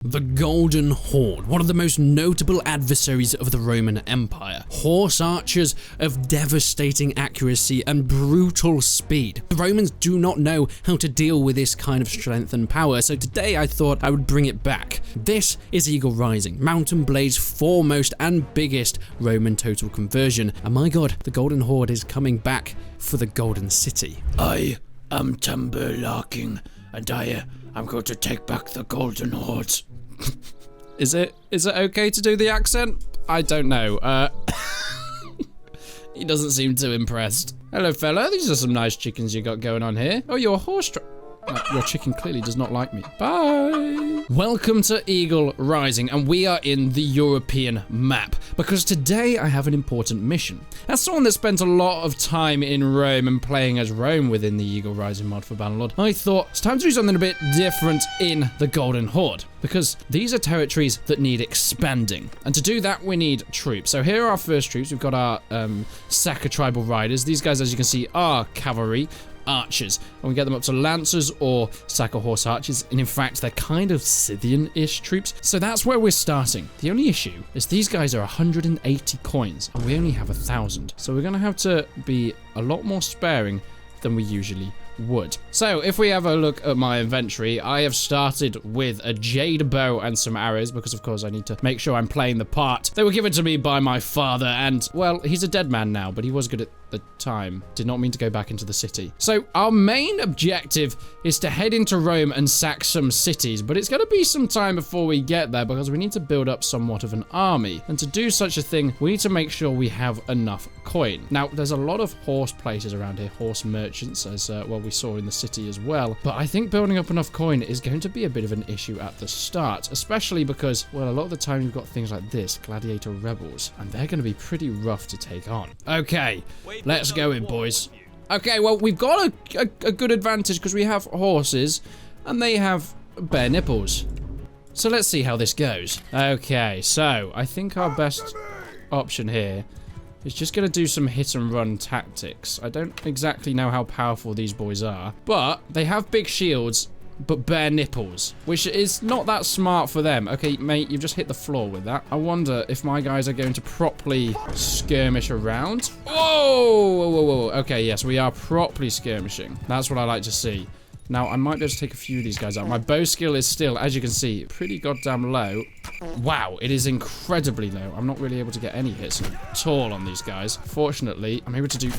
The Golden Horde, one of the most notable adversaries of the Roman Empire. Horse archers of devastating accuracy and brutal speed. The Romans do not know how to deal with this kind of strength and power, so today I thought I would bring it back. This is Eagle Rising, Mountain Blade's foremost and biggest Roman total conversion, and my god, the Golden Horde is coming back for the Golden City. I am Tamur, and I'm going to take back the Golden Horde. Is it okay to do the accent? I don't know. He doesn't seem too impressed. Hello, fella. These are some nice chickens you got going on here. Oh, you're a horse your chicken clearly does not like me. Bye. Welcome to Eagle Rising, and we are in the European map, because today I have an important mission. As someone that spent a lot of time in Rome and playing as Rome within the Eagle Rising mod for Bannerlord, I thought it's time to do something a bit different in the Golden Horde, because these are territories that need expanding, and to do that we need troops. So here are our first troops. We've got our Saka tribal riders. These guys, as you can see, are cavalry archers, and we get them up to lancers or Saka horse archers, and in fact they're kind of Scythian-ish troops, so that's where we're starting. The only issue is these guys are 180 coins and we only have 1,000, so we're gonna have to be a lot more sparing than we usually would. So if we have a look at my inventory, I have started with a jade bow and some arrows, because of course I need to make sure I'm playing the part. They were given to me by my father, and well, he's a dead man now, but he was good at the time. Did not mean to go back into the city. So our main objective is to head into Rome and sack some cities, but it's going to be some time before we get there, because we need to build up somewhat of an army, and to do such a thing we need to make sure we have enough coin. Now there's a lot of horse places around here, horse merchants, as well we saw in the city as well, but I think building up enough coin is going to be a bit of an issue at the start, especially because, well, a lot of the time you've got things like this, gladiator rebels, and they're going to be pretty rough to take on. Okay, let's go in, boys. Okay, well, we've got a good advantage because we have horses and they have bare nipples, so let's see how this goes. Okay, so I think our best option here is just going to do some hit and run tactics. I don't exactly know how powerful these boys are, but they have big shields, but bare nipples, which is not that smart for them. Okay, mate, you've just hit the floor with that. I wonder if my guys are going to properly skirmish around. Whoa, whoa, whoa, whoa. Okay, yes, we are properly skirmishing. That's what I like to see. Now, I might be able to take a few of these guys out. My bow skill is still, as you can see, pretty goddamn low. Wow, it is incredibly low. I'm not really able to get any hits at all on these guys. Fortunately, I'm able to do...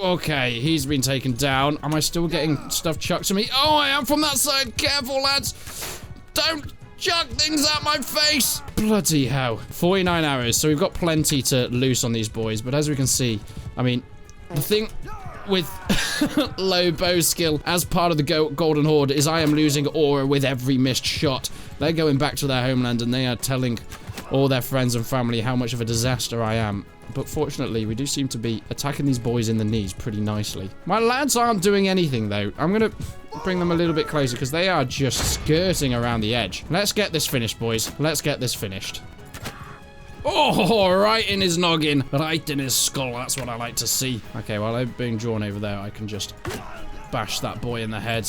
Okay, he's been taken down. Am I still getting stuff chucked to me? Oh, I am from that side. Careful, lads. Don't chuck things at my face. Bloody hell. 49 arrows, so we've got plenty to loose on these boys. But as we can see, I mean, the thing with low bow skill as part of the Golden Horde is I am losing aura with every missed shot. They're going back to their homeland and they are telling all their friends and family how much of a disaster I am. But fortunately, we do seem to be attacking these boys in the knees pretty nicely. My lads aren't doing anything, though. I'm going to bring them a little bit closer because they are just skirting around the edge. Let's get this finished, boys. Let's get this finished. Oh, right in his noggin. Right in his skull. That's what I like to see. Okay, while they're being drawn over there, I can just bash that boy in the head.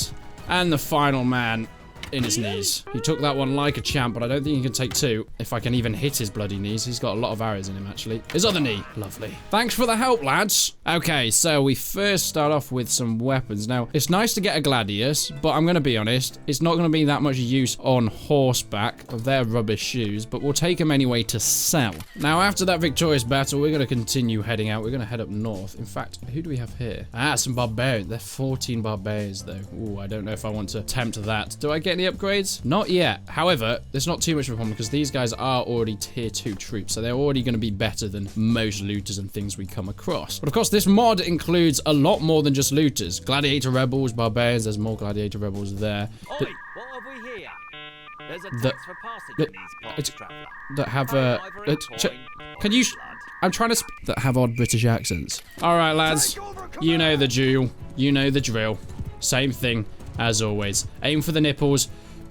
And the final man in his knees. He took that one like a champ, but I don't think he can take two. If I can even hit his bloody knees. He's got a lot of arrows in him, actually. His other knee. Lovely. Thanks for the help, lads. Okay, so we first start off with some weapons. Now, it's nice to get a gladius, but I'm going to be honest, it's not going to be that much use on horseback of their rubbish shoes, but we'll take them anyway to sell. Now, after that victorious battle, we're going to continue heading out. We're going to head up north. In fact, who do we have here? Ah, some barbarians. They're 14 barbarians, though. Ooh, I don't know if I want to tempt that. Do I get any upgrades? Not yet. However, there's not too much of a problem because these guys are already tier 2 troops, so they're already going to be better than most looters and things we come across. But of course, this mod includes a lot more than just looters. Gladiator rebels, barbarians, there's more gladiator rebels there. Oi, what have we here? There's a tax for passage in these parts, traveller. That have can you I'm trying to that have odd British accents. All right, lads. You know the drill. You know the drill. Same thing as always. Aim for the nipples.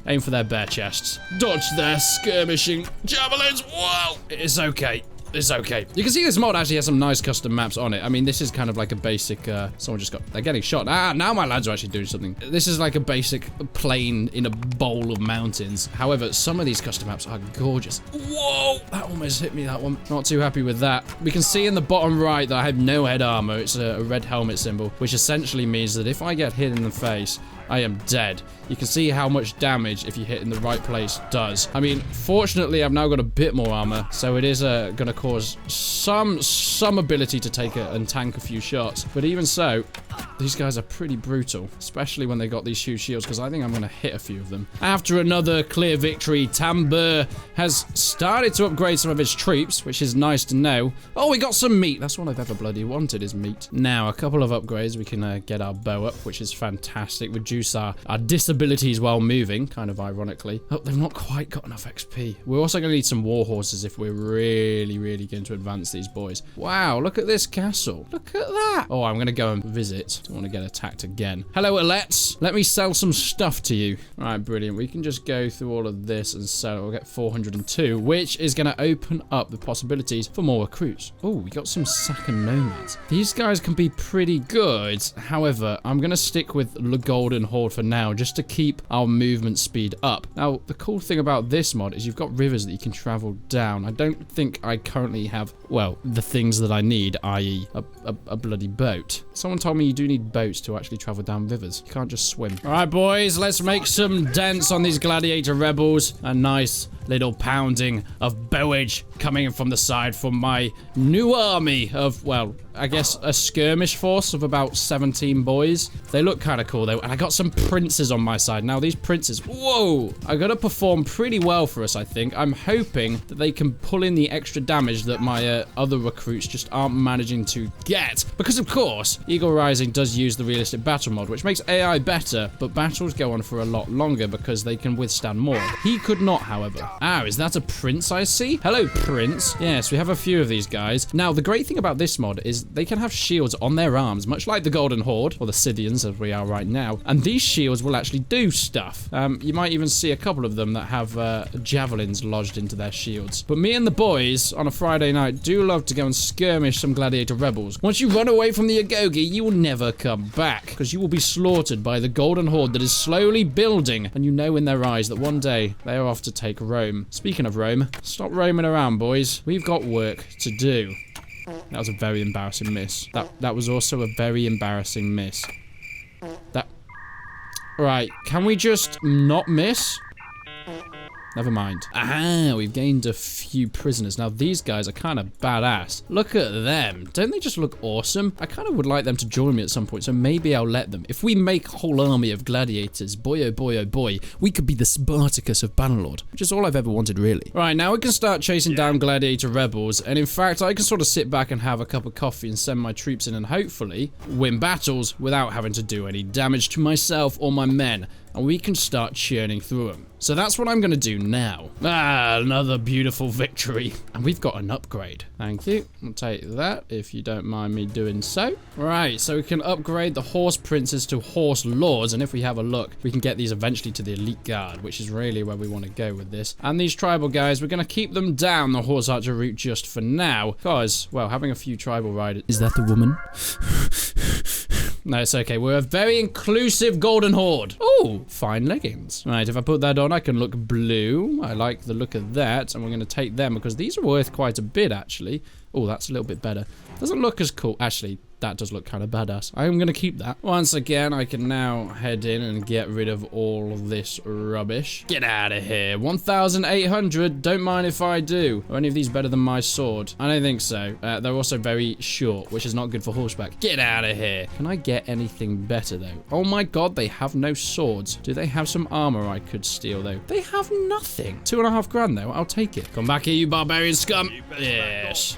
Aim for their bare chests. Dodge their skirmishing javelins. Whoa! It's okay. It's okay. You can see this mod actually has some nice custom maps on it. I mean, this is kind of like a basic, someone just got, they're getting shot. Ah, now my lads are actually doing something. This is like a basic plain in a bowl of mountains. However, some of these custom maps are gorgeous. Whoa, that almost hit me, that one. Not too happy with that. We can see in the bottom right that I have no head armor. It's a red helmet symbol, which essentially means that if I get hit in the face, I am dead. You can see how much damage, if you hit in the right place, does. I mean, fortunately, I've now got a bit more armor, so it is going to cause some ability to take and tank a few shots. But even so, these guys are pretty brutal, especially when they got these huge shields, because I think I'm going to hit a few of them. After another clear victory, Tamur has started to upgrade some of his troops, which is nice to know. Oh, we got some meat. That's what I've ever bloody wanted, is meat. Now, a couple of upgrades. We can get our bow up, which is fantastic. Reduce our disabilities while moving, kind of ironically. Oh, they've not quite got enough XP. We're also going to need some war horses if we're really going to advance these boys. Wow, look at this castle. Look at that. Oh, I'm going to go and visit. Don't want to get attacked again. Hello, Alettes. Let me sell some stuff to you. All right, brilliant. We can just go through all of this and sell. We'll get 402, which is going to open up the possibilities for more recruits. Oh, we got some second nomads. These guys can be pretty good. However, I'm going to stick with the golden Horde for now, just to keep our movement speed up. Now, the cool thing about this mod is you've got rivers that you can travel down. I don't think I currently have, well, the things that I need, i.e. a bloody boat. Someone told me you do need boats to actually travel down rivers. You can't just swim. All right, boys, let's make some dents on these gladiator rebels. A nice little pounding of bowage coming from the side from my new army of, well, I guess a skirmish force of about 17 boys. They look kind of cool though, and I got some princes on my side. Now these princes, whoa, are gonna perform pretty well for us, I think. I'm hoping that they can pull in the extra damage that my other recruits just aren't managing to get. Because of course, Eagle Rising does use the realistic battle mod, which makes AI better, but battles go on for a lot longer because they can withstand more. He could not, however. Ah, is that a prince I see? Hello, prince. Yes, we have a few of these guys. Now, the great thing about this mod is they can have shields on their arms, much like the Golden Horde, or the Scythians as we are right now, and these shields will actually do stuff. You might even see a couple of them that have javelins lodged into their shields. But me and the boys, on a Friday night, do love to go and skirmish some gladiator rebels. Once you run away from the Agogi, you will never come back, because you will be slaughtered by the Golden Horde that is slowly building, and you know in their eyes that one day they are off to take Rome. Speaking of Rome, stop roaming around, boys. We've got work to do. That was a very embarrassing miss. That was also a very embarrassing miss. Right, can we just not miss? Never mind. Aha, we've gained a few prisoners. Now, these guys are kind of badass. Look at them. Don't they just look awesome? I kind of would like them to join me at some point, so maybe I'll let them. If we make a whole army of gladiators, boy, oh boy, oh boy, we could be the Spartacus of Bannerlord, which is all I've ever wanted, really. Right, now we can start chasing down gladiator rebels, and in fact, I can sort of sit back and have a cup of coffee and send my troops in and hopefully win battles without having to do any damage to myself or my men. And we can start churning through them. So that's what I'm going to do now. Ah, another beautiful victory. And we've got an upgrade. Thank you. I'll take that if you don't mind me doing so. Right, so we can upgrade the horse princes to horse lords. And if we have a look, we can get these eventually to the elite guard, which is really where we want to go with this. And these tribal guys, we're going to keep them down the horse archer route just for now. Because, well, having a few tribal riders... Is that the woman? No, it's okay. We're a very inclusive Golden Horde. Oh, fine leggings. Right, if I put that on, I can look blue. I like the look of that. And we're going to take them because these are worth quite a bit, actually. Oh, that's a little bit better. Doesn't look as cool. Actually, that does look kind of badass. I'm going to keep that. Once again, I can now head in and get rid of all of this rubbish. Get out of here. 1,800. Don't mind if I do. Are any of these better than my sword? I don't think so. They're also very short, which is not good for horseback. Get out of here. Can I get anything better, though? Oh my god, they have no swords. Do they have some armor I could steal, though? They have nothing. 2.5 grand, though. I'll take it. Come back here, you barbarian scum. Yes.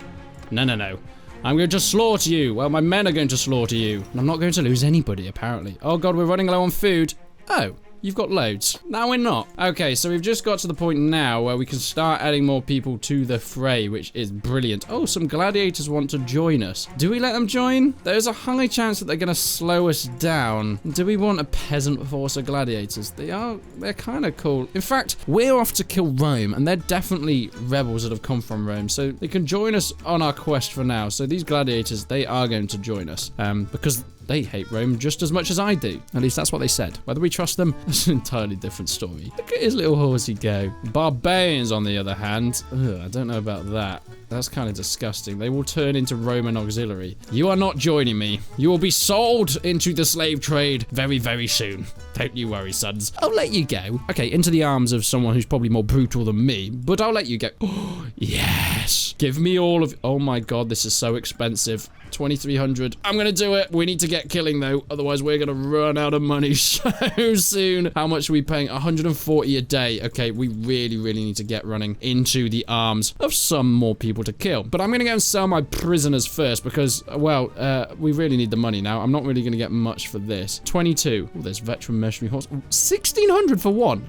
No, no, no. I'm going to slaughter you. Well, my men are going to slaughter you. And I'm not going to lose anybody, apparently. Oh, God, we're running low on food. Oh, You've got loads. Now we're not. Okay, so we've just got to the point now where we can start adding more people to the fray, which is brilliant. Oh, some gladiators want to join us. Do we let them join? There's a high chance that they're going to slow us down. Do we want a peasant force of gladiators? They're kind of cool. In fact, we're off to kill Rome, and they're definitely rebels that have come from Rome, so they can join us on our quest for now. So these gladiators, they are going to join us, because they hate Rome just as much as I do. At least that's what they said. Whether we trust them, that's an entirely different story. Look at his little horsey go. Barbarians, on the other hand, I don't know about that. That's kind of disgusting. They will turn into Roman auxiliary. You are not joining me. You will be sold into the slave trade very, very soon. Don't you worry, sons. I'll let you go. Okay, into the arms of someone who's probably more brutal than me, but I'll let you go. Oh, yes. Give me all of... Oh my god, this is so expensive. 2,300. I'm gonna do it. We need to get killing though, otherwise we're gonna run out of money so soon. How much are we paying? 140 a day. Okay, we really need to get running into the arms of some more people to kill. But I'm gonna go and sell my prisoners first because, well, we really need the money now. I'm not really gonna get much for this. 22. Oh, there's veteran mercenary horse. 1,600 for one.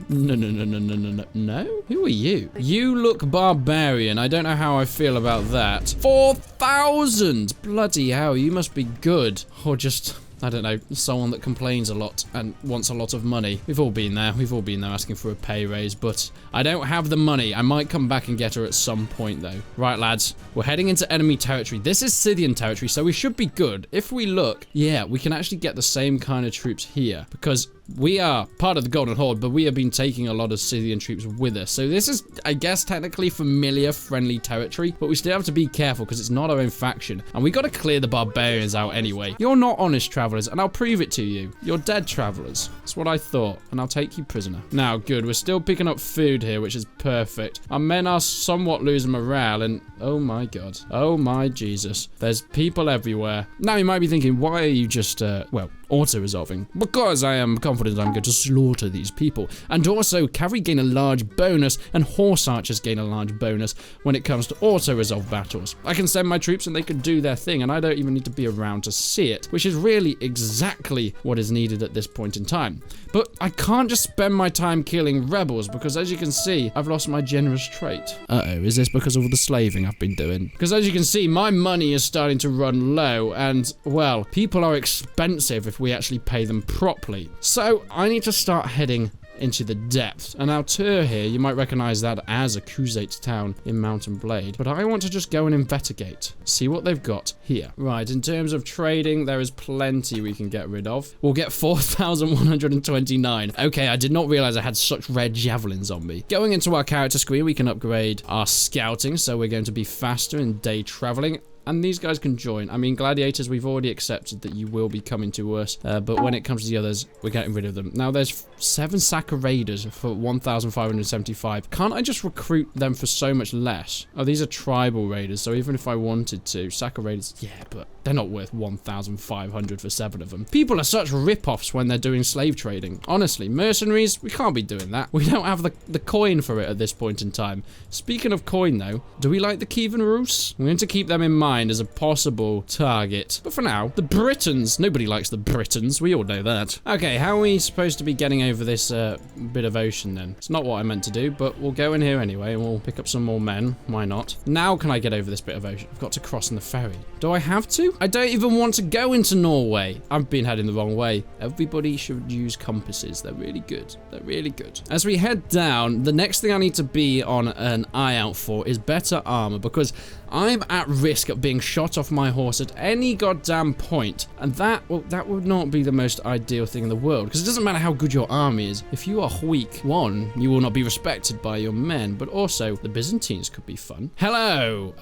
No. Who are you? You look barbarian. I don't know how I feel about that. 4,000. Bloody hell, you must be good. Or just, I don't know, someone that complains a lot and wants a lot of money. We've all been there. We've all been there asking for a pay raise, but I don't have the money. I might come back and get her at some point, though. Right, lads, we're heading into enemy territory. This is Scythian territory, so we should be good. If we look, yeah, we can actually get the same kind of troops here, because we are part of the Golden Horde, but we have been taking a lot of Scythian troops with us. So this is, I guess, technically familiar, friendly territory, but we still have to be careful because it's not our own faction. And we got to clear the barbarians out anyway. You're not honest travelers, and I'll prove it to you. You're dead travelers. That's what I thought, and I'll take you prisoner. Now, good. We're still picking up food here, which is perfect. Our men are somewhat losing morale, and oh my god. Oh my Jesus. There's people everywhere. Now, you might be thinking, why are you just, well, auto-resolving? Because I am confident I'm going to slaughter these people. And also, cavalry gain a large bonus, and horse archers gain a large bonus when it comes to auto-resolve battles. I can send my troops and they can do their thing, and I don't even need to be around to see it, which is really exactly what is needed at this point in time. But I can't just spend my time killing rebels, because as you can see, I've lost my generous trait. Uh-oh, is this because of all the slaving I've been doing? Because as you can see, my money is starting to run low, and, well, people are expensive if we actually pay them properly. So I need to start heading into the depths. And now Tur here, you might recognize that as a Crusade town in Mountain Blade, but I want to just go and investigate, see what they've got here. Right, in terms of trading, there is plenty we can get rid of. We'll get 4,129. Okay, I did not realize I had such red javelins on me. Going into our character screen, we can upgrade our scouting, so we're going to be faster in day traveling. And these guys can join. I mean, gladiators, we've already accepted that you will be coming to us. But when it comes to the others, we're getting rid of them. Now, there's 7 Sacker Raiders for 1,575. Can't I just recruit them for so much less? Oh, these are tribal raiders. So even if I wanted to, Sacker Raiders, yeah, but they're not worth 1,500 for 7 of them. People are such rip-offs when they're doing slave trading. Honestly, mercenaries, we can't be doing that. We don't have the coin for it at this point in time. Speaking of coin, though, do we like the Kievan Rus? We're going to keep them in mind as a possible target. But for now, the Britons. Nobody likes the Britons. We all know that. Okay, how are we supposed to be getting over this bit of ocean then? It's not what I meant to do, but we'll go in here anyway and we'll pick up some more men. Why not? Now can I get over this bit of ocean? I've got to cross on the ferry. Do I have to? I don't even want to go into Norway. I've been heading the wrong way. Everybody should use compasses. They're really good. They're really good. As we head down, the next thing I need to be on an eye out for is better armor, because I'm at risk of being shot off my horse at any goddamn point. And that, well, that would not be the most ideal thing in the world, because it doesn't matter how good your army is. If you are weak, one, you will not be respected by your men, but also the Byzantines could be fun. Hello,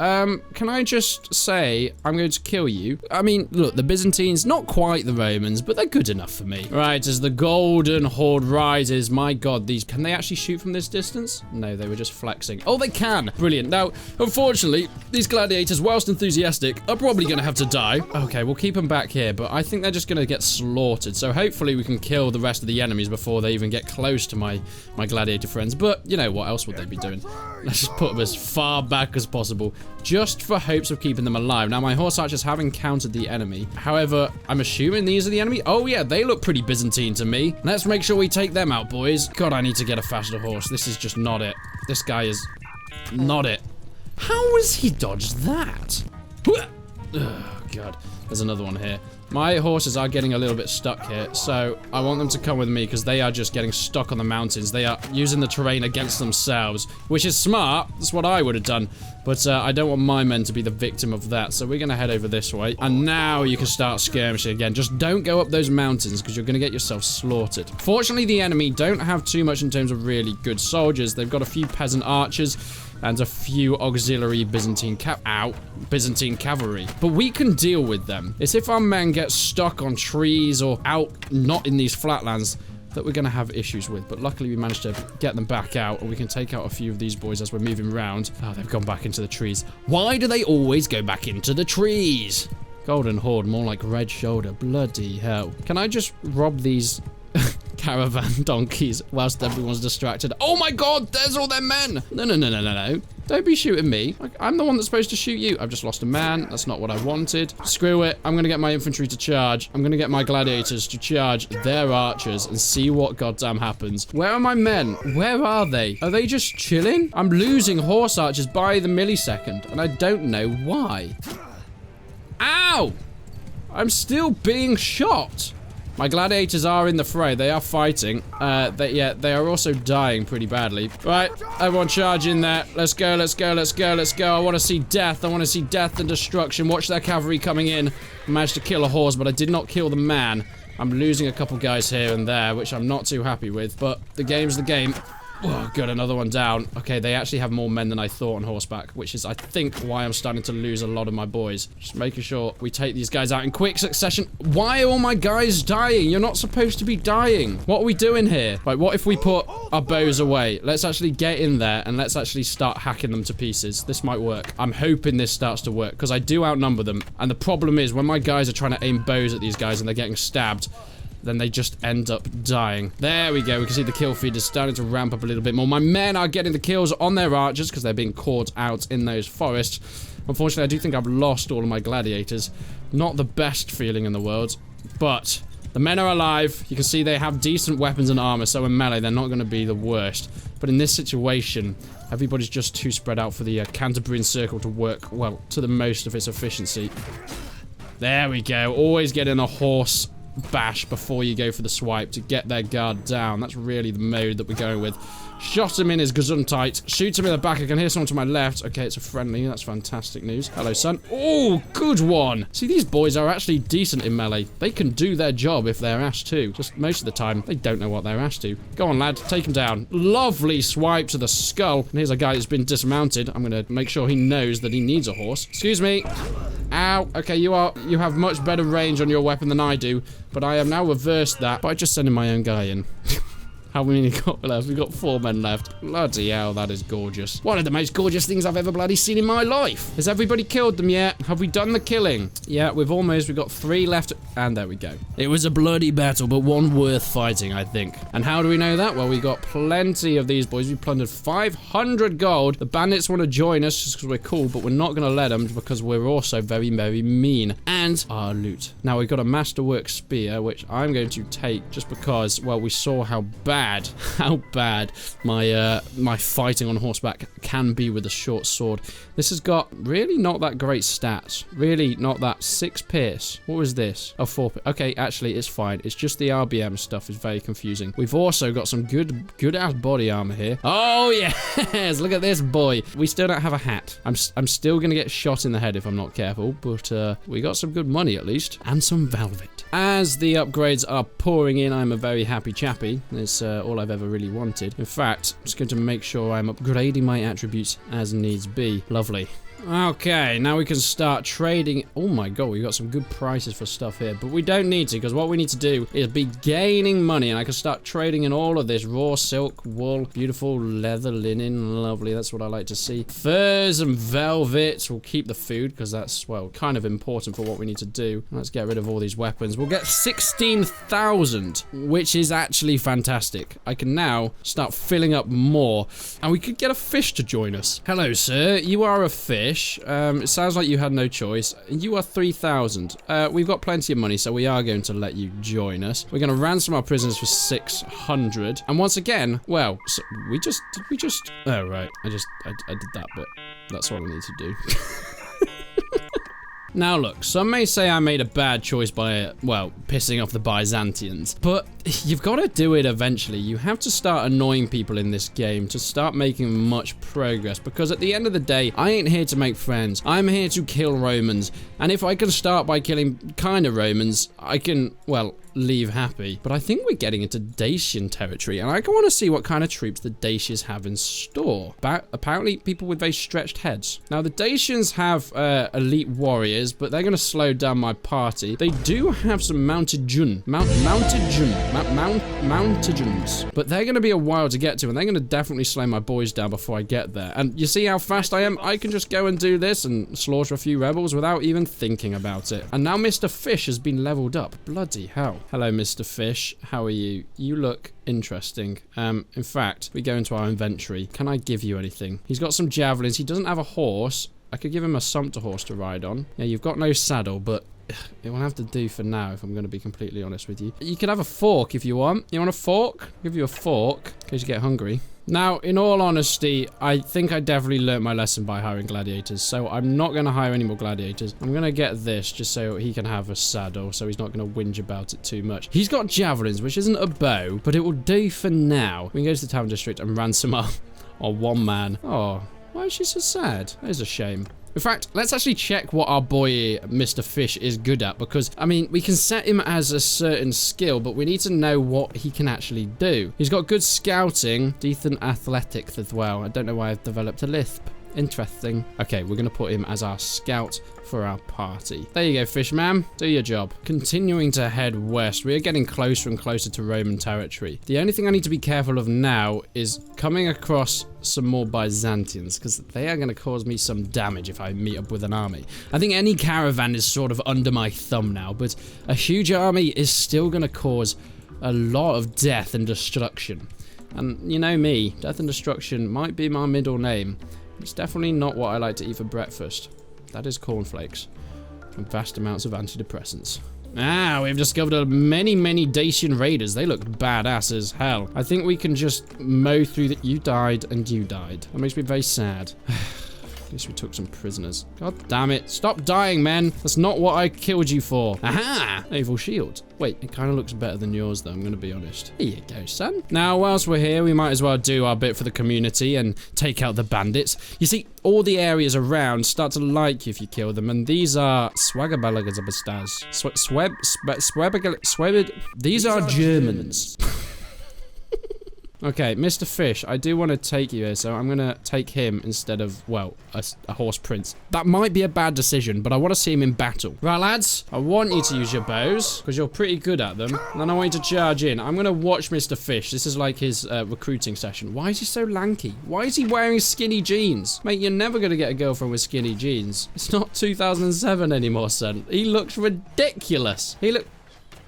can I just say I'm going to kill you? I mean, look, the Byzantines, not quite the Romans, but they're good enough for me. Right, as the Golden Horde rises, my god, these, can they actually shoot from this distance? No, they were just flexing. Oh, they can. Brilliant. Now, unfortunately, these gladiators, whilst enthusiastic, are probably going to have to die. Okay, we'll keep them back here, but I think they're just going to get slaughtered. So hopefully we can kill the rest of the enemies before they even get close to my gladiator friends. But you know, what else would they be doing? Let's just put them as far back as possible, just for hopes of keeping them alive. Now, my horse archers have encountered the enemy. However, I'm assuming these are the enemy. Oh, yeah, they look pretty Byzantine to me. Let's make sure we take them out, boys. God, I need to get a faster horse. This is just not it. This guy is not it. How has he dodged that? Oh, God. There's another one here. My horses are getting a little bit stuck here, so I want them to come with me because they are just getting stuck on the mountains. They are using the terrain against themselves, which is smart. That's what I would have done. But I don't want my men to be the victim of that, so we're going to head over this way. And now you can start skirmishing again. Just don't go up those mountains because you're going to get yourself slaughtered. Fortunately, the enemy don't have too much in terms of really good soldiers. They've got a few peasant archers and a few auxiliary Byzantine cavalry. But we can deal with them. It's if our men get stuck on trees or out not in these flatlands that we're going to have issues with. But luckily we managed to get them back out, and we can take out a few of these boys as we're moving around. Oh, they've gone back into the trees. Why do they always go back into the trees? Golden Horde, more like Red Shoulder. Bloody hell. Can I just rob these caravan donkeys whilst everyone's distracted? Oh my god, there's all their men! No. Don't be shooting me. I'm the one that's supposed to shoot you. I've just lost a man. That's not what I wanted. Screw it. I'm gonna get my infantry to charge. I'm gonna get my gladiators to charge their archers and see what goddamn happens. Where are my men? Where are they? Are they just chilling? I'm losing horse archers by the millisecond, and I don't know why. Ow! I'm still being shot. My gladiators are in the fray. They are fighting. They are also dying pretty badly. Right, everyone charge in there. Let's go, let's go, let's go, let's go. I want to see death. I want to see death and destruction. Watch their cavalry coming in. I managed to kill a horse, but I did not kill the man. I'm losing a couple guys here and there, which I'm not too happy with, but the game's the game. Oh, good, another one down. Okay, they actually have more men than I thought on horseback, which is, I think, why I'm starting to lose a lot of my boys. Just making sure we take these guys out in quick succession. Why are all my guys dying? You're not supposed to be dying. What are we doing here? Right, what if we put our bows away? Let's actually get in there and let's actually start hacking them to pieces. This might work. I'm hoping this starts to work because I do outnumber them. And the problem is when my guys are trying to aim bows at these guys and they're getting stabbed, then they just end up dying. There we go. We can see the kill feed is starting to ramp up a little bit more. My men are getting the kills on their archers because they're being caught out in those forests. Unfortunately, I do think I've lost all of my gladiators. Not the best feeling in the world, but the men are alive. You can see they have decent weapons and armor, so in melee, they're not going to be the worst. But in this situation, everybody's just too spread out for the Cantabrian circle to work, well, to the most of its efficiency. There we go. Always get in a horse bash before you go for the swipe to get their guard down. That's really the mode that we're going with. Shot him in his gesundheit. Shoot him in the back. I can hear someone to my left. Okay, it's a friendly. That's fantastic news. Hello, son. Oh, good one. See, these boys are actually decent in melee. They can do their job if they're asked to. Just most of the time, they don't know what they're asked to. Go on, lad. Take him down. Lovely swipe to the skull. And here's a guy that's been dismounted. I'm going to make sure he knows that he needs a horse. Excuse me. Ow. Okay, you have much better range on your weapon than I do, but I have now reversed that by just sending my own guy in. How many got left? We've got 4 men left. Bloody hell, that is gorgeous. One of the most gorgeous things I've ever bloody seen in my life. Has everybody killed them yet? Have we done the killing? Yeah, we've got 3 left. And there we go. It was a bloody battle, but one worth fighting, I think. And how do we know that? Well, we got plenty of these boys. We plundered 500 gold. The bandits want to join us just because we're cool, but we're not going to let them because we're also very, very mean. And our loot. Now, we've got a masterwork spear, which I'm going to take just because, well, we saw how bad my fighting on horseback can be with a short sword. This has got really not that great stats. Really not that. 6 pierce. What was this? Oh, 4 pierce. Okay, actually, it's fine. It's just the RBM stuff is very confusing. We've also got some good-ass body armor here. Oh, yes! Look at this boy. We still don't have a hat. I'm still going to get shot in the head if I'm not careful, but we got some good money at least. And some velvet. As the upgrades are pouring in, I'm a very happy chappy. It's all I've ever really wanted. In fact, I'm just going to make sure I'm upgrading my attributes as needs be. Lovely. Okay, now we can start trading. Oh my god, we've got some good prices for stuff here, but we don't need to, because what we need to do is be gaining money, and I can start trading in all of this raw silk, wool, beautiful leather, linen, lovely. That's what I like to see. Furs and velvets. We'll keep the food, because that's, well, kind of important for what we need to do. Let's get rid of all these weapons. We'll get 16,000, which is actually fantastic. I can now start filling up more, and we could get a fish to join us. Hello, sir. You are a fish. It sounds like you had no choice. You are 3,000. We've got plenty of money, so we are going to let you join us. We're going to ransom our prisoners for 600. And once again, well, so we just, oh, right. I did that bit. That's what I need to do. Now look, some may say I made a bad choice by, well, pissing off the Byzantians, but you've got to do it eventually. You have to start annoying people in this game to start making much progress, because at the end of the day, I ain't here to make friends. I'm here to kill Romans, and if I can start by killing kind of Romans, I can, well, leave happy. But I think we're getting into Dacian territory, and I want to see what kind of troops the Dacians have in store. Apparently, people with very stretched heads. Now, the Dacians have elite warriors, but they're going to slow down my party. They do have some mounted Jun. Mountagens. But they're going to be a while to get to, and they're going to definitely slow my boys down before I get there. And you see how fast I am? I can just go and do this and slaughter a few rebels without even thinking about it. And now Mr. Fish has been leveled up. Bloody hell. Hello, Mr. Fish. How are you? You look interesting. In fact, we go into our inventory. Can I give you anything? He's got some javelins. He doesn't have a horse. I could give him a sumpter horse to ride on. Yeah, you've got no saddle, but it will have to do for now, if I'm going to be completely honest with you. You can have a fork if you want. You want a fork? I'll give you a fork in case you get hungry. Now, in all honesty, I think I definitely learnt my lesson by hiring gladiators, so I'm not going to hire any more gladiators. I'm going to get this just so he can have a saddle, so he's not going to whinge about it too much. He's got javelins, which isn't a bow, but it will do for now. We can go to the town district and ransom up our one man. Oh, why is she so sad? That is a shame. In fact, let's actually check what our boy, Mr. Fish, is good at, because, I mean, we can set him as a certain skill, but we need to know what he can actually do. He's got good scouting, decent athletics as well. I don't know why I've developed a lisp. Interesting. Okay, we're going to put him as our scout for our party. There you go, Fishman. Do your job. Continuing to head west, we are getting closer and closer to Roman territory. The only thing I need to be careful of now is coming across some more Byzantians, because they are going to cause me some damage if I meet up with an army. I think any caravan is sort of under my thumb now, but a huge army is still going to cause a lot of death and destruction. And you know me, death and destruction might be my middle name. It's definitely not what I like to eat for breakfast. That is cornflakes and vast amounts of antidepressants. Ah, we've discovered many Dacian raiders. They look badass as hell. I think we can just mow through that. You died and you died. That makes me very sad. At least we took some prisoners. God damn it. Stop dying, men. That's not what I killed you for. Aha! Naval shield. Wait, it kind of looks better than yours, though. I'm going to be honest. Here you go, son. Now, whilst we're here, we might as well do our bit for the community and take out the bandits. You see, all the areas around start to like you if you kill them, and these are swagabalagasabastas. These are Germans. Okay, Mr. Fish, I do want to take you here, so I'm going to take him instead of, well, a horse prince. That might be a bad decision, but I want to see him in battle. Right, lads, I want you to use your bows, because you're pretty good at them, and then I want you to charge in. I'm going to watch Mr. Fish. This is like his recruiting session. Why is he so lanky? Why is he wearing skinny jeans? Mate, you're never going to get a girlfriend with skinny jeans. It's not 2007 anymore, son. He looks ridiculous.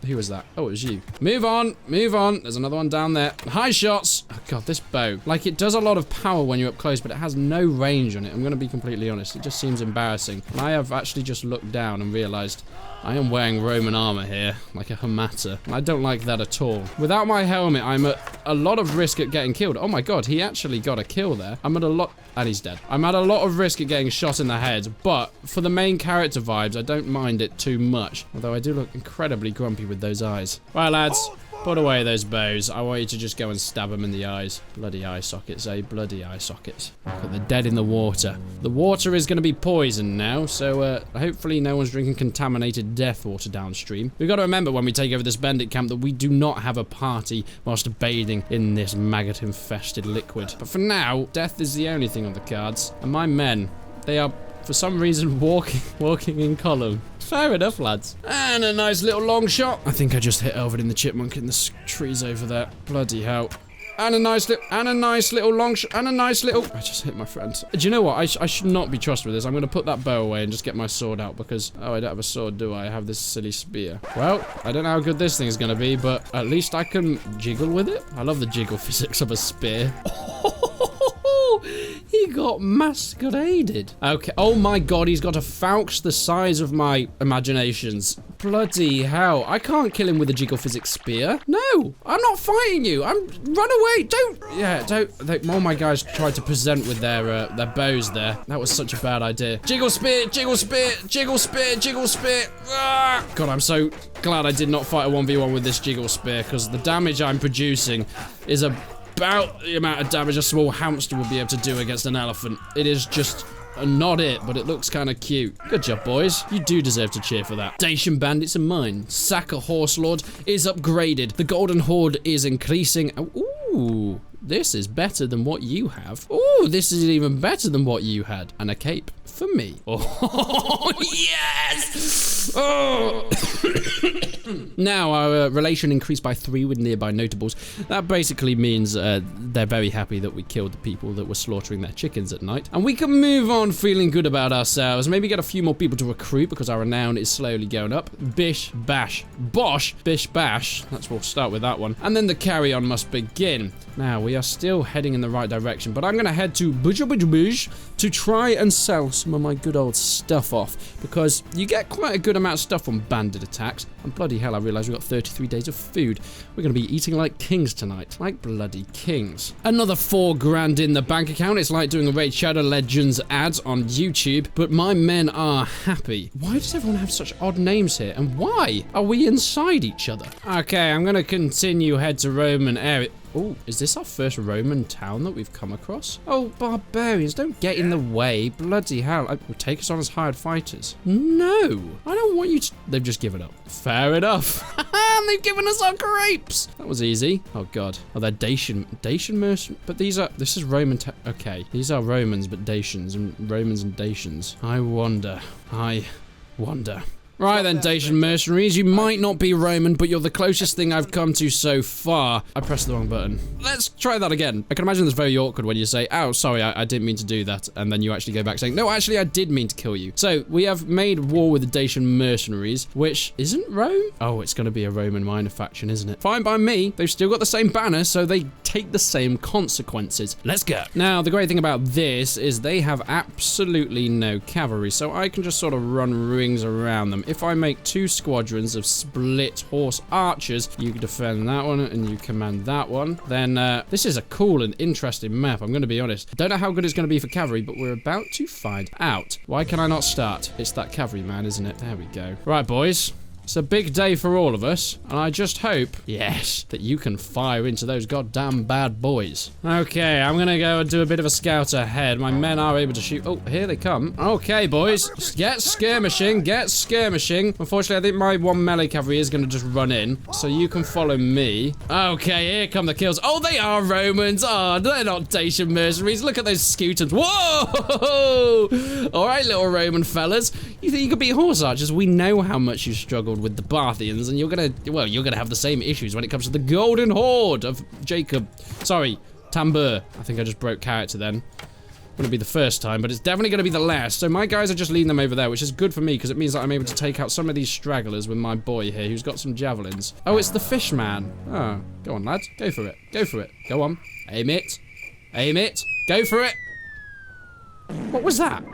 Who was that? Oh, it was you. Move on. Move on. There's another one down there. High shots. Oh, God, this bow. Like, it does a lot of power when you're up close, but it has no range on it. I'm going to be completely honest. It just seems embarrassing. And I have actually just looked down and realized I am wearing Roman armor here, like a hamata. And I don't like that at all. Without my helmet, I'm at a lot of risk at getting killed. Oh, my God. He actually got a kill there. I'm at a lot... And he's dead. I'm at a lot of risk at getting shot in the head, but for the main character vibes, I don't mind it too much. Although I do look incredibly grumpy with those eyes. Right, lads. Put away those bows. I want you to just go and stab them in the eyes. Bloody eye sockets, eh? Bloody eye sockets. Look at the dead in the water. The water is going to be poisoned now, so hopefully no one's drinking contaminated death water downstream. We've got to remember when we take over this bandit camp that we do not have a party whilst bathing in this maggot-infested liquid. But for now, death is the only thing on the cards. And my men, they are for some reason walking in column. Fair enough, lads. And a nice little long shot. I think I just hit Elvin in the chipmunk in the trees over there. Bloody hell. And a nice little long shot, and a nice little... I just hit my friend. Do you know what? I should not be trusted with this. I'm going to put that bow away and just get my sword out because... Oh, I don't have a sword, do I? I have this silly spear. Well, I don't know how good this thing is going to be, but at least I can jiggle with it. I love the jiggle physics of a spear. He got masqueraded. Okay. Oh my god, he's got a falx the size of my imaginations. Bloody hell. I can't kill him with a jiggle physics spear. No, I'm not fighting you. Run away. Don't. Yeah, don't. All my guys tried to present with their bows there. That was such a bad idea. Jiggle spear, jiggle spear, jiggle spear, jiggle spear. Ah! God, I'm so glad I did not fight a 1v1 with this jiggle spear because the damage I'm producing is about the amount of damage a small hamster would be able to do against an elephant. It is just not it, but it looks kind of cute. Good job, boys. You do deserve to cheer for that. Dacian bandits are mine. Sacker Horse Lord is upgraded. The Golden Horde is increasing. Ooh, this is better than what you have. Ooh, this is even better than what you had. And a cape for me. Oh, yes! Oh! Now, our relation increased by 3 with nearby notables. That basically means they're very happy that we killed the people that were slaughtering their chickens at night. And we can move on feeling good about ourselves. Maybe get a few more people to recruit because our renown is slowly going up. Bish, bash, bosh, bish, bash. We'll start with that one. And then the carry-on must begin. Now, we are still heading in the right direction, but I'm going to head to Buj to try and sell some of my good old stuff off because you get quite a good amount of stuff from bandit attacks. And bloody hell, I realised we've got 33 days of food. We're going to be eating like kings tonight. Like bloody kings. Another 4 grand in the bank account. It's like doing a Raid Shadow Legends ads on YouTube, but my men are happy. Why does everyone have such odd names here? And why are we inside each other? Okay, I'm going to continue head to Roman area. Oh, is this our first Roman town that we've come across? Oh, barbarians, don't get in the way. Bloody hell. Would take us on as hired fighters. No, I don't want you to... They've just given up. Fair enough. And they've given us our grapes. That was easy. Oh, God. Oh, they're Dacian mercenaries. But these are... This is Roman... Okay, these are Romans, but Dacians. And Romans and Dacians. I wonder. Right then, Dacian mercenaries, you might not be Roman, but you're the closest thing I've come to so far. I pressed the wrong button. Let's try that again. I can imagine it's very awkward when you say, oh, sorry, I didn't mean to do that. And then you actually go back saying, no, actually, I did mean to kill you. So, we have made war with the Dacian mercenaries, which isn't Rome? Oh, it's going to be a Roman minor faction, isn't it? Fine by me. They've still got the same banner, so they take the same consequences. Let's go. Now, the great thing about this is they have absolutely no cavalry, so I can just sort of run rings around them. If I make 2 squadrons of split horse archers, you can defend that one and you command that one. Then this is a cool and interesting map, I'm going to be honest. Don't know how good it's going to be for cavalry, but we're about to find out. Why can I not start? It's that cavalry man, isn't it? There we go. Right, boys. It's a big day for all of us, and I just hope, yes, that you can fire into those goddamn bad boys. Okay, I'm gonna go and do a bit of a scout ahead. My men are able to shoot. Oh, here they come. Okay, boys, get skirmishing, get skirmishing. Unfortunately, I think my 1 melee cavalry is gonna just run in, so you can follow me. Okay, here come the kills. Oh, they are Romans. Oh, they're not Dacian mercenaries. Look at those scutums. Whoa! All right, little Roman fellas. You think you could beat horse archers? We know how much you struggled with the Parthians, and you're gonna have the same issues when it comes to the Golden Horde of Tamur. I think I just broke character then. Wouldn't be the first time, but it's definitely going to be the last. So my guys are just leading them over there, which is good for me because it means that I'm able to take out some of these stragglers with my boy here who's got some javelins. Oh, it's the fish man. Oh, go on, lad. Go for it. Go for it. Go on. Aim it. Aim it. Go for it. What was that?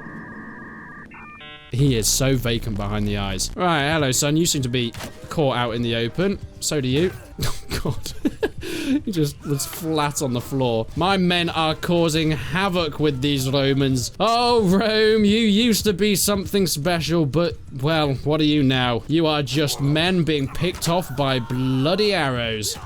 He is so vacant behind the eyes. Right, hello, son. You seem to be caught out in the open. So do you. Oh, God. He just was flat on the floor. My men are causing havoc with these Romans. Oh, Rome, you used to be something special, but, well, what are you now? You are just men being picked off by bloody arrows.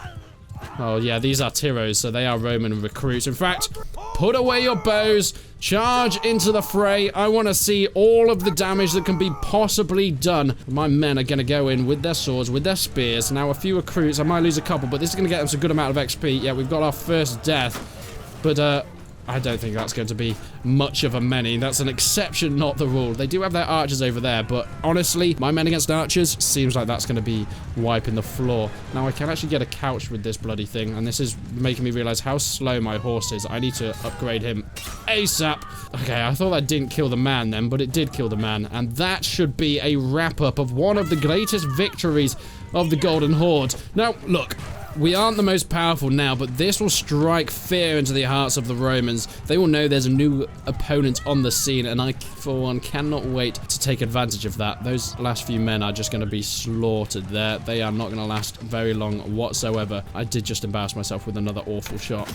Oh, yeah, these are Tyros, so they are Roman recruits. In fact, put away your bows, charge into the fray. I want to see all of the damage that can be possibly done. My men are going to go in with their swords, with their spears. Now, a few recruits, I might lose a couple, but this is going to get them some good amount of XP. Yeah, we've got our first death. But, I don't think that's going to be much of a many. That's an exception, not the rule. They do have their archers over there, but honestly, my men against archers seems like that's going to be wiping the floor. Now, I can actually get a couch with this bloody thing, and this is making me realize how slow my horse is. I need to upgrade him ASAP. Okay, I thought that didn't kill the man then, but it did kill the man, and that should be a wrap-up of one of the greatest victories of the Golden Horde. Now, look, we aren't the most powerful now, but this will strike fear into the hearts of the Romans. They will know there's a new opponent on the scene, and I, for one, cannot wait to take advantage of that. Those last few men are just going to be slaughtered there. They are not going to last very long whatsoever. I did just embarrass myself with another awful shot.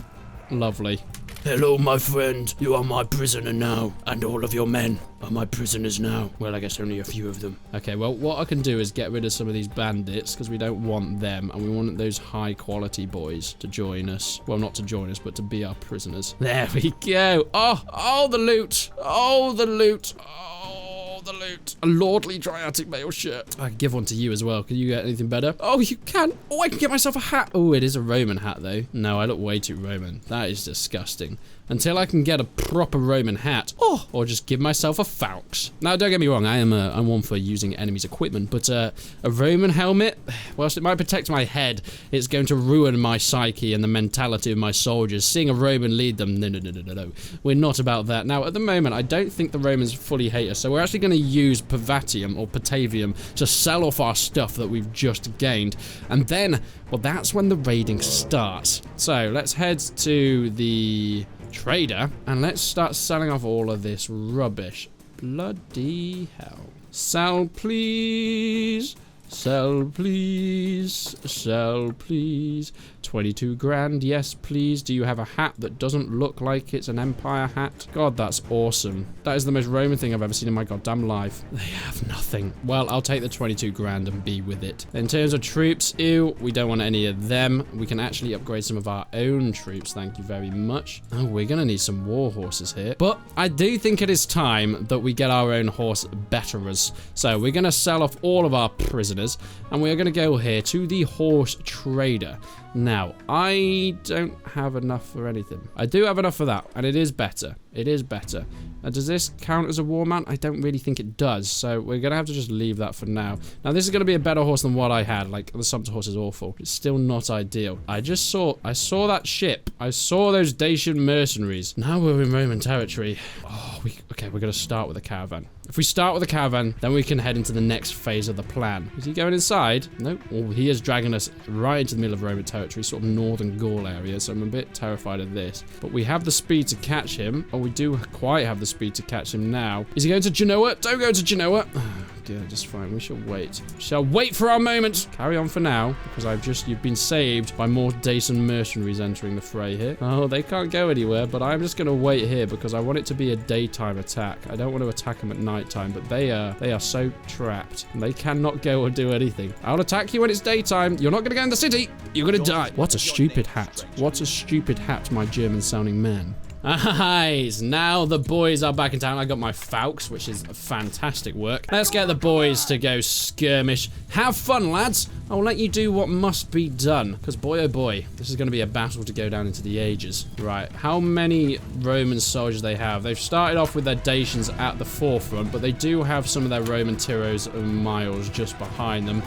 Lovely. Hello, my friend. You are my prisoner now, and all of your men are my prisoners now. Well, I guess only a few of them. Okay, well, what I can do is get rid of some of these bandits, because we don't want them, and we want those high-quality boys to join us. Well, not to join us, but to be our prisoners. There we go. Oh, the loot. Oh, the loot. Oh, the loot. A lordly Triatic mail shirt. I can give one to you as well. Can you get anything better? Oh, you can. Oh, I can get myself a hat. Oh, it is a Roman hat, though. No, I look way too Roman. That is disgusting. Until I can get a proper Roman hat. Oh, or just give myself a falx. Now, don't get me wrong. I'm one for using enemies' equipment, but a Roman helmet, whilst it might protect my head, it's going to ruin my psyche and the mentality of my soldiers. Seeing a Roman lead them, no. We're not about that. Now, at the moment, I don't think the Romans fully hate us, so we're actually going to use Pavatium or Patavium to sell off our stuff that we've just gained. And then, well, that's when the raiding starts. So, let's head to the trader, and let's start selling off all of this rubbish. Bloody hell. Sell, please. Sell, please. Sell, please. 22 grand, yes, please. Do you have a hat that doesn't look like it's an Empire hat? God, that's awesome. That is the most Roman thing I've ever seen in my goddamn life. They have nothing. Well, I'll take the 22 grand and be with it. In terms of troops, ew, we don't want any of them. We can actually upgrade some of our own troops, thank you very much. Oh, we're gonna need some war horses here. But I do think it is time that we get our own horse betterers. So we're gonna sell off all of our prisoners, and we're gonna go here to the horse trader. Now, I don't have enough for anything. I do have enough for that, and it is better. It is better. Does this count as a war mount? I don't really think it does, so we're going to have to just leave that for now. Now, this is going to be a better horse than what I had. Like, the Sumpter horse is awful. It's still not ideal. I saw that ship. I saw those Dacian mercenaries. Now we're in Roman territory. Oh, okay, we're going to start with a caravan. If we start with a caravan, then we can head into the next phase of the plan. Is he going inside? Nope. Oh, he is dragging us right into the middle of Roman territory, sort of northern Gaul area, so I'm a bit terrified of this. But we have the speed to catch him. Oh, we do quite have the speed to catch him now. Is he going to Genoa? Don't go to Genoa. Oh, dear, just fine. We shall wait. Shall wait for our moment. Carry on for now, because you've been saved by more Dacian mercenaries entering the fray here. Oh, they can't go anywhere, but I'm just going to wait here because I want it to be a daytime attack. I don't want to attack them at nighttime, but they are so trapped. They cannot go or do anything. I'll attack you when it's daytime. You're not going to go in the city. You're going to die. What a stupid hat. What a stupid hat, my German-sounding man. Nice. Now the boys are back in town. I got my Falx, which is fantastic work. Let's get the boys to go skirmish. Have fun, lads. I'll let you do what must be done. Because boy, oh boy, this is going to be a battle to go down into the ages. Right. How many Roman soldiers they have? They've started off with their Dacians at the forefront, but they do have some of their Roman Tiros and Miles just behind them.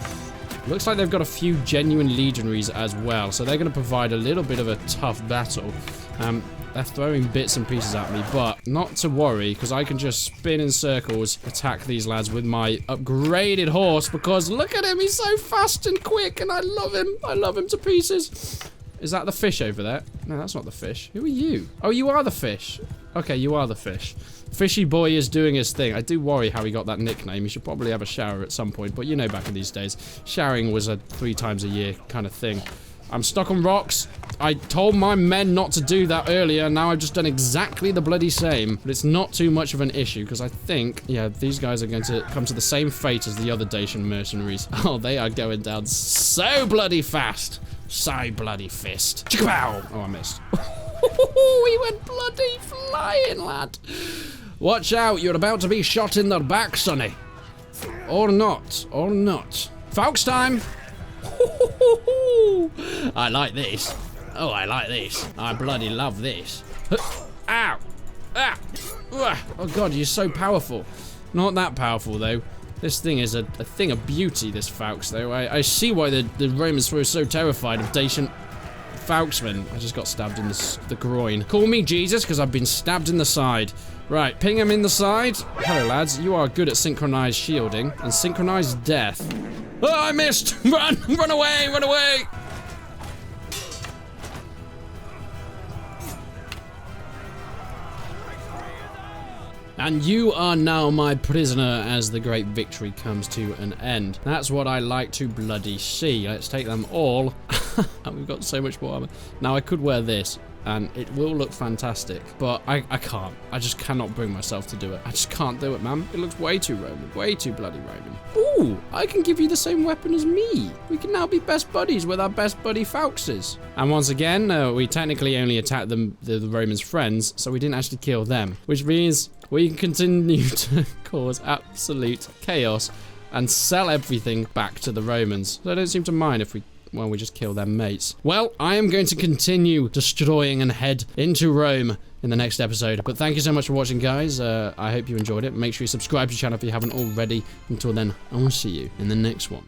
Looks like they've got a few genuine legionaries as well, so they're going to provide a little bit of a tough battle. They're throwing bits and pieces at me, but not to worry, because I can just spin in circles, attack these lads with my upgraded horse, because look at him, he's so fast and quick, and I love him. I love him to pieces. Is that the fish over there? No, that's not the fish. Who are you? Oh, you are the fish. Okay, you are the fish. Fishy boy is doing his thing. I do worry how he got that nickname. He should probably have a shower at some point, but you know, back in these days, showering was a 3 times a year kind of thing. I'm stuck on rocks. I told my men not to do that earlier, and now I've just done exactly the bloody same. But it's not too much of an issue, because I think, yeah, these guys are going to come to the same fate as the other Dacian mercenaries. Oh, they are going down so bloody fast. So bloody fist. Chickapow! Oh, I missed. He went bloody flying, lad. Watch out, you're about to be shot in the back, sonny. Or not, or not. Falx time! I like this. Oh, I like this. I bloody love this. Ow! Ah! Ugh. Oh god, you're so powerful. Not that powerful, though. This thing is a thing of beauty, this Faux, though. I see why the Romans were so terrified of Dacian Fauxmen. I just got stabbed in the groin. Call me Jesus, because I've been stabbed in the side. Right, ping him in the side. Hello, lads. You are good at synchronized shielding and synchronized death. Oh, I missed! Run! Run away! Run away! And you are now my prisoner as the great victory comes to an end. That's what I like to bloody see. Let's take them all. And we've got so much more armor. Now, I could wear this, and it will look fantastic, but I can't. I just cannot bring myself to do it. I just can't do it, man. It looks way too Roman. Way too bloody Roman. Ooh, I can give you the same weapon as me. We can now be best buddies with our best buddy Fauxes. And once again, we technically only attacked the Romans' friends, so we didn't actually kill them, which means we can continue to cause absolute chaos and sell everything back to the Romans. So I don't seem to mind if we just kill their mates. Well, I am going to continue destroying and head into Rome in the next episode. But thank you so much for watching, guys. I hope you enjoyed it. Make sure you subscribe to the channel if you haven't already. Until then, I will see you in the next one.